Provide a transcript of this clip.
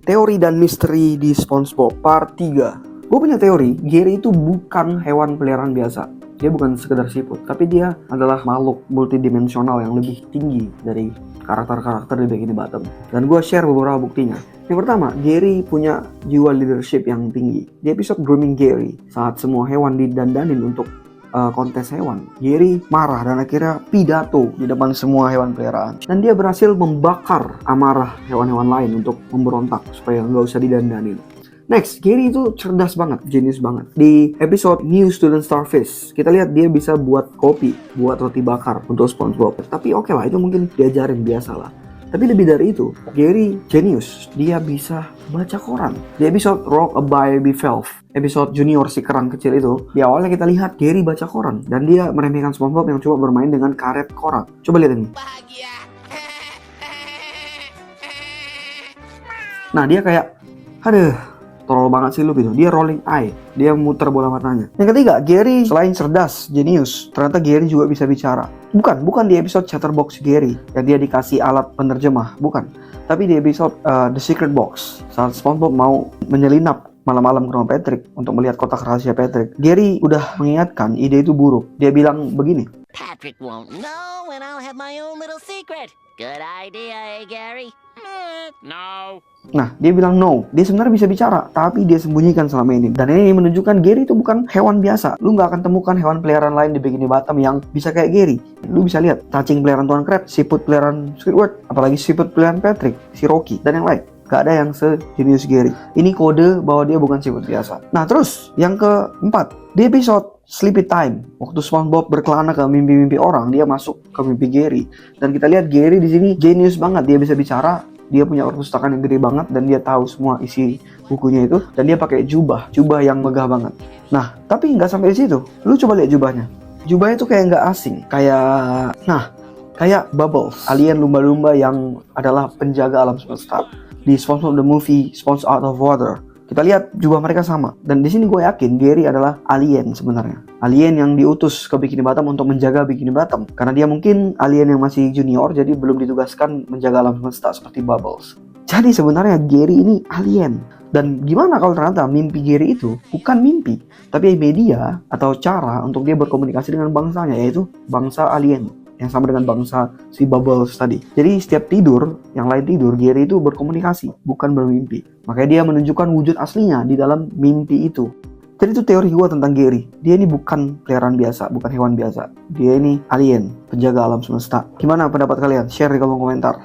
Teori dan misteri di SpongeBob Part 3. Gue punya teori, Gary itu bukan hewan peliharaan biasa. Dia bukan sekedar siput, tapi dia adalah makhluk multidimensional yang lebih tinggi dari karakter-karakter di Bikini Bottom. Dan gue share beberapa buktinya. Yang pertama, Gary punya jiwa leadership yang tinggi. Di episode Grooming Gary, saat semua hewan didandanin untuk kontes hewan, Gary marah dan akhirnya pidato di depan semua hewan peliharaan. Dan dia berhasil membakar amarah hewan-hewan lain untuk memberontak supaya nggak usah didandanin. Next, Gary itu cerdas banget, jenius banget. Di episode New Student Starfish, kita lihat dia bisa buat kopi, buat roti bakar untuk SpongeBob. Tapi oke lah, itu mungkin diajarin biasa lah. Tapi lebih dari itu, Gary jenius. Dia bisa baca koran. Di episode Rock a Baby Valve, episode Junior si kerang kecil itu, di awalnya kita lihat Gary baca koran. Dan dia meremehkan SpongeBob yang coba bermain dengan karet koran. Coba lihat ini. Nah, dia kayak, aduh, tolol banget sih lu gitu. Dia rolling eye. Dia muter bola matanya. Yang ketiga, Gary selain cerdas, jenius, ternyata Gary juga bisa bicara. Bukan di episode Chatterbox Gary yang dia dikasih alat penerjemah, bukan. Tapi di episode The Secret Box, saat SpongeBob mau menyelinap malam-malam ke rumah Patrick untuk melihat kotak rahasia Patrick, Gary udah mengingatkan ide itu buruk. Dia bilang begini, Patrick won't know and I'll have my own little secret. Good idea, eh, Gary? No. Nah, dia bilang no. Dia sebenarnya bisa bicara, tapi dia sembunyikan selama ini. Dan ini menunjukkan Gary itu bukan hewan biasa. Lu nggak akan temukan hewan peliharaan lain di Bikini Bottom yang bisa kayak Gary. Lu bisa lihat cacing peliharaan Tuan Crab, siput peliharaan Squidward, apalagi siput peliharaan Patrick, si Rocky, dan yang lain. Gak ada yang sejenius Gary. Ini kode bahwa dia bukan siput biasa. Nah, terus yang keempat, di episode Sleepy Time, waktu SpongeBob berkelana ke mimpi-mimpi orang, dia masuk ke mimpi Gary. Dan kita lihat Gary di sini jenius banget. Dia bisa bicara, dia punya perpustakaan yang gede banget, dan dia tahu semua isi bukunya itu. Dan dia pakai jubah yang megah banget. Nah, tapi nggak sampai di situ. Lu coba lihat jubahnya. Jubahnya itu kayak nggak asing, kayak Bubbles, alien lumba-lumba yang adalah penjaga alam semesta. Di SpongeBob the Movie, Sponge Out of Water, kita lihat jubah mereka sama. Dan di sini gue yakin Gary adalah alien sebenarnya. Alien yang diutus ke Bikini Bottom untuk menjaga Bikini Bottom. Karena dia mungkin alien yang masih junior, jadi belum ditugaskan menjaga alam semesta seperti Bubbles. Jadi sebenarnya Gary ini alien. Dan gimana kalau ternyata mimpi Gary itu bukan mimpi, tapi media atau cara untuk dia berkomunikasi dengan bangsanya, yaitu bangsa alien. Yang sama dengan bangsa si Bubbles tadi. Jadi setiap tidur, yang lain tidur, Gary itu berkomunikasi, bukan bermimpi. Makanya dia menunjukkan wujud aslinya di dalam mimpi itu. Jadi itu teori gue tentang Gary. Dia ini bukan peliharaan biasa, bukan hewan biasa. Dia ini alien, penjaga alam semesta. Gimana pendapat kalian? Share di kolom komentar.